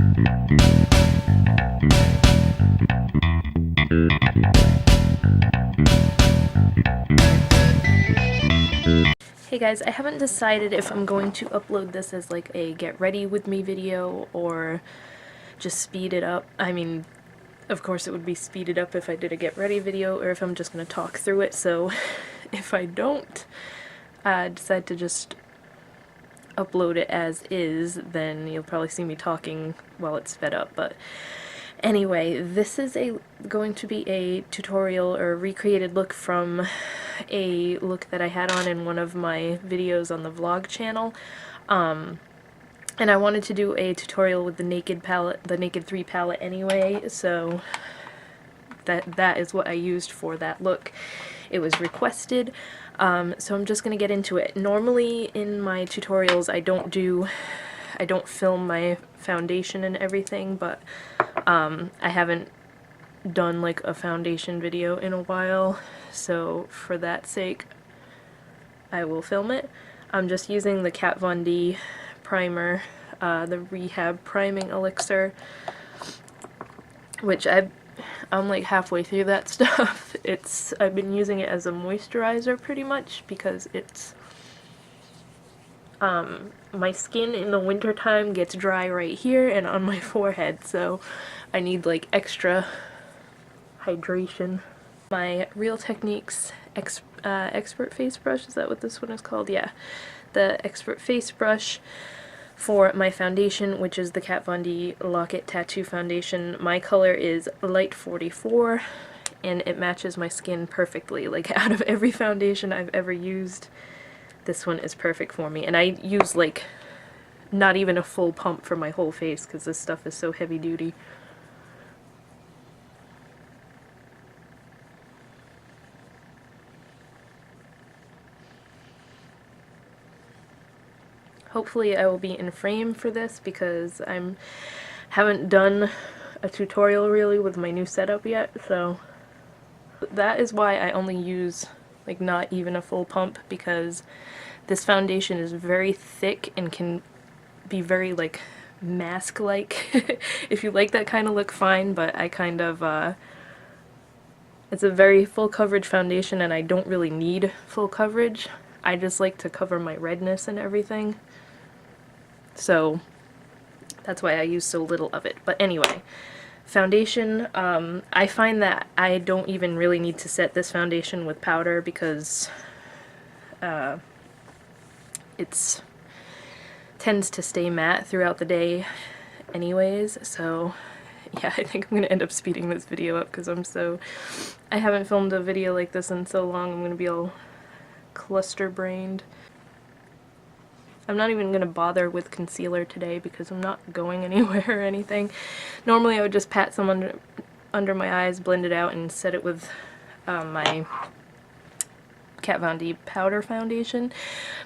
Hey guys, I haven't decided if I'm going to upload this as like a get ready with me video or just speed it up. I mean, of course it would be speeded up if I did a get ready video, or if I'm just going to talk through it. So if I don't decide to just upload it as is, then you'll probably see me talking while it's sped up. But anyway, this is going to be a tutorial or recreated look from a look that I had on in one of my videos on the vlog channel. And I wanted to do a tutorial with the Naked palette, the Naked 3 palette anyway, so that is what I used for that look. It was requested, so I'm just gonna get into it. Normally in my tutorials I don't film my foundation and everything, but I haven't done like a foundation video in a while, so for that sake I will film it. I'm just using the Kat Von D primer, the Rehab Priming Elixir, which I'm like halfway through that stuff. I've been using it as a moisturizer pretty much because it's my skin in the wintertime gets dry right here and on my forehead, so I need like extra hydration. My Real Techniques Expert Face Brush, is that what this one is called? Yeah, the Expert Face Brush for my foundation, which is the Kat Von D Lock-It Tattoo Foundation. My color is Light 44, and it matches my skin perfectly. Like, out of every foundation I've ever used, this one is perfect for me. And I use, like, not even a full pump for my whole face, because this stuff is so heavy duty. Hopefully I will be in frame for this because haven't done a tutorial really with my new setup yet, so that is why I only use like not even a full pump, because this foundation is very thick and can be very like mask-like. If you like that kind of look, fine, but I kind of it's a very full coverage foundation and I don't really need full coverage. I just like to cover my redness and everything. So that's why I use so little of it. But anyway, foundation, I find that I don't even really need to set this foundation with powder because it tends to stay matte throughout the day anyways. So yeah, I think I'm gonna end up speeding this video up because I haven't filmed a video like this in so long. I'm gonna be all cluster-brained. I'm not even going to bother with concealer today because I'm not going anywhere or anything. Normally I would just pat some under my eyes, blend it out, and set it with my Kat Von D powder foundation.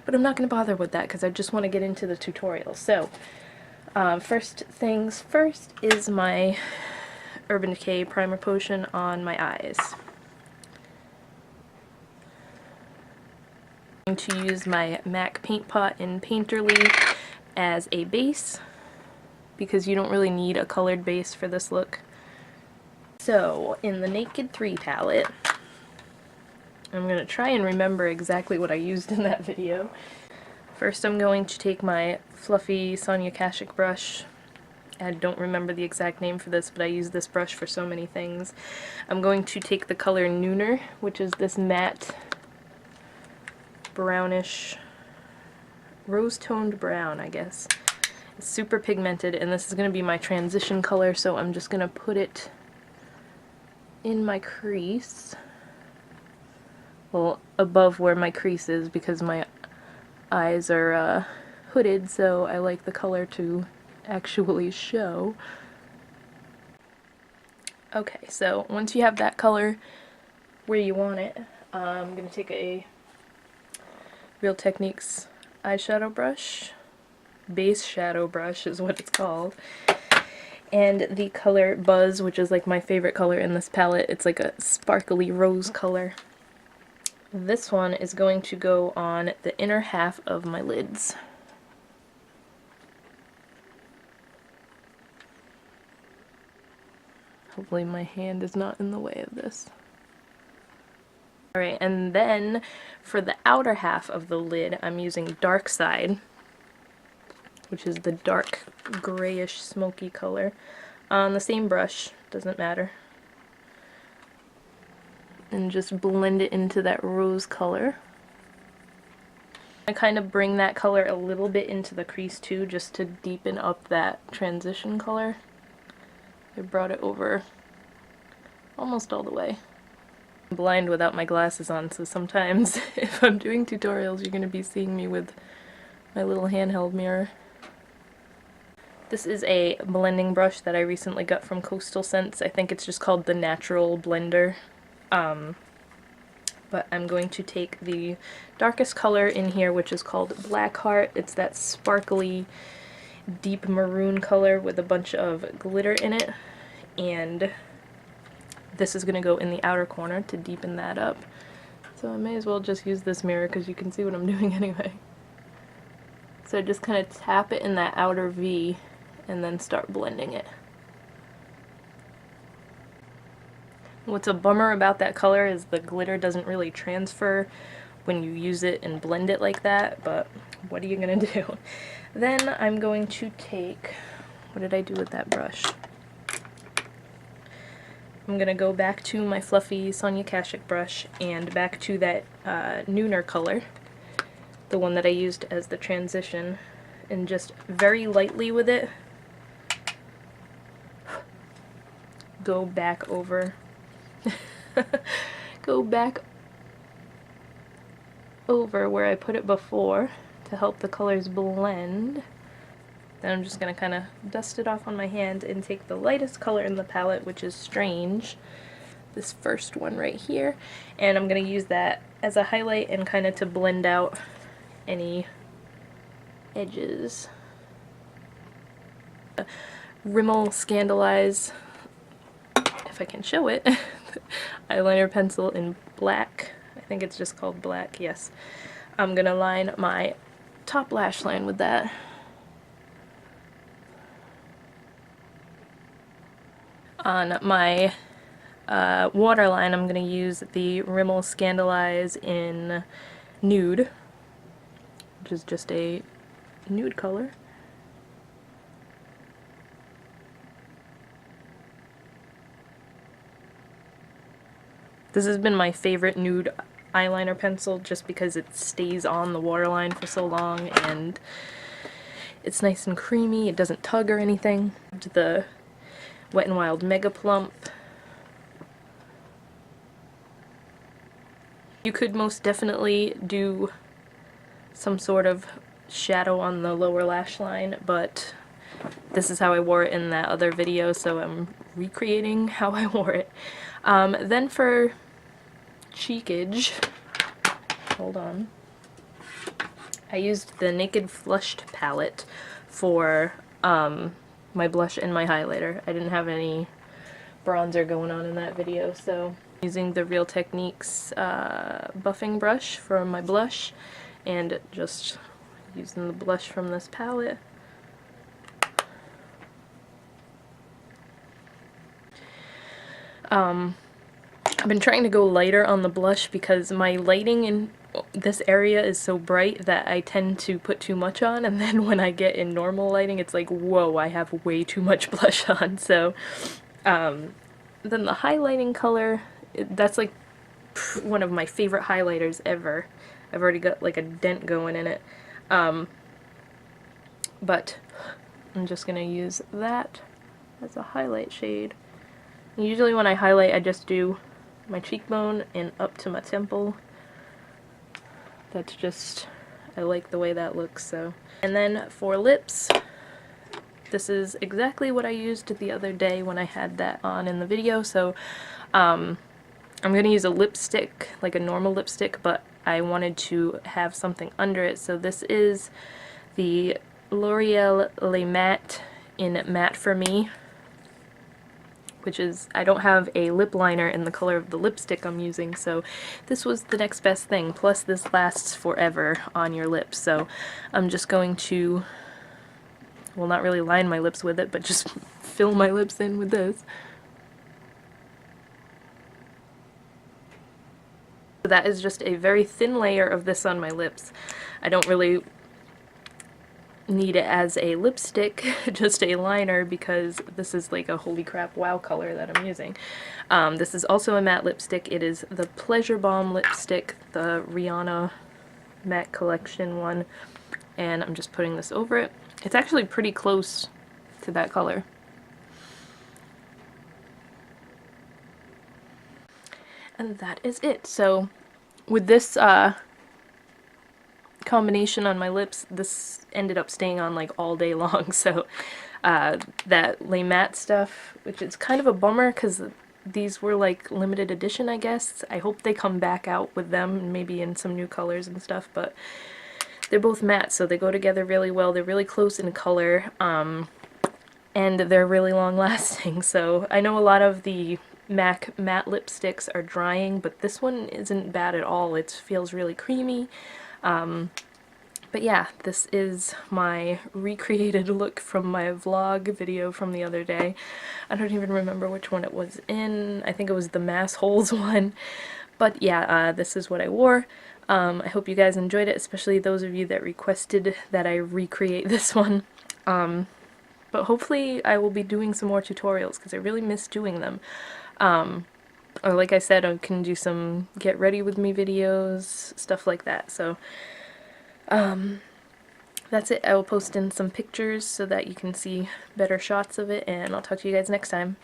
But I'm not going to bother with that because I just want to get into the tutorial. So, first things first is my Urban Decay Primer Potion on my eyes. To use my MAC Paint Pot in Painterly as a base because you don't really need a colored base for this look. So in the Naked 3 palette, I'm going to try and remember exactly what I used in that video. First I'm going to take my fluffy Sonia Kashuk brush. I don't remember the exact name for this, but I use this brush for so many things. I'm going to take the color Nooner, which is this matte brownish, rose-toned brown, I guess. It's super pigmented, and this is going to be my transition color, so I'm just going to put it in my crease. Well, above where my crease is, because my eyes are hooded, so I like the color to actually show. Okay, so once you have that color where you want it, I'm going to take a Real Techniques eyeshadow brush. Base shadow brush is what it's called. And the color Buzz, which is like my favorite color in this palette. It's like a sparkly rose color. This one is going to go on the inner half of my lids. Hopefully my hand is not in the way of this. Alright, and then for the outer half of the lid, I'm using Dark Side, which is the dark grayish smoky color, on the same brush, doesn't matter. And just blend it into that rose color. I kind of bring that color a little bit into the crease too, just to deepen up that transition color. I brought it over almost all the way. I'm blind without my glasses on, so sometimes if I'm doing tutorials you're going to be seeing me with my little handheld mirror. This is a blending brush that I recently got from Coastal Scents. I think it's just called the Natural Blender. But I'm going to take the darkest color in here, which is called Blackheart. It's that sparkly, deep maroon color with a bunch of glitter in it. And this is going to go in the outer corner to deepen that up. So I may as well just use this mirror because you can see what I'm doing anyway. So just kind of tap it in that outer V and then start blending it. What's a bummer about that color is the glitter doesn't really transfer when you use it and blend it like that, but what are you gonna do? Then I'm going to take, what did I do with that brush? I'm gonna go back to my fluffy Sonia Kashuk brush and back to that Nooner color, the one that I used as the transition, and just very lightly with it go back over go back over where I put it before to help the colors blend. Then I'm just going to kind of dust it off on my hand and take the lightest color in the palette, which is Strange, this first one right here, and I'm going to use that as a highlight and kind of to blend out any edges. Rimmel Scandalize, if I can show it, eyeliner pencil in black. I think it's just called black, yes. I'm gonna line my top lash line with that. On my waterline, I'm gonna use the Rimmel Scandalize in Nude, which is just a nude color. This has been my favorite nude eyeliner pencil just because it stays on the waterline for so long and it's nice and creamy, it doesn't tug or anything. The Wet n Wild Mega Plump. You could most definitely do some sort of shadow on the lower lash line, but this is how I wore it in that other video, so I'm recreating how I wore it. Then for cheekage, hold on, I used the Naked Flushed palette for my blush and my highlighter. I didn't have any bronzer going on in that video, so using the Real Techniques buffing brush for my blush and just using the blush from this palette. I've been trying to go lighter on the blush because my lighting in this area is so bright that I tend to put too much on, and then when I get in normal lighting it's like, whoa, I have way too much blush on. So then the highlighting color, that's like one of my favorite highlighters ever. I've already got like a dent going in it. But I'm just gonna use that as a highlight shade. Usually when I highlight I just do my cheekbone and up to my temple. That's just, I like the way that looks, so. And then for lips, this is exactly what I used the other day when I had that on in the video, so I'm going to use a lipstick, like a normal lipstick, but I wanted to have something under it, so this is the L'Oreal Le Matte in Matte For Me, which is, I don't have a lip liner in the color of the lipstick I'm using, so this was the next best thing. Plus this lasts forever on your lips, so I'm just going to, well, not really line my lips with it, but just fill my lips in with this. So that is just a very thin layer of this on my lips. I don't really need it as a lipstick, just a liner, because this is like a holy crap wow color that I'm using. This is also a matte lipstick. It is the Pleasure Bomb lipstick, the Rihanna matte collection one, and I'm just putting this over it. It's actually pretty close to that color. And that is it. So with this combination on my lips, this ended up staying on like all day long. So that Le Matte stuff, which is kind of a bummer because these were like limited edition, I guess. I hope they come back out with them, maybe in some new colors and stuff, but they're both matte, so they go together really well. They're really close in color, and they're really long lasting. So I know a lot of the MAC matte lipsticks are drying, but this one isn't bad at all. It feels really creamy. But yeah, this is my recreated look from my vlog video from the other day. I don't even remember which one it was in. I think it was the Mass Holes one. But yeah, this is what I wore. I hope you guys enjoyed it, especially those of you that requested that I recreate this one. But hopefully I will be doing some more tutorials because I really miss doing them. Or like I said, I can do some get ready with me videos, stuff like that. So that's it. I will post in some pictures so that you can see better shots of it, and I'll talk to you guys next time.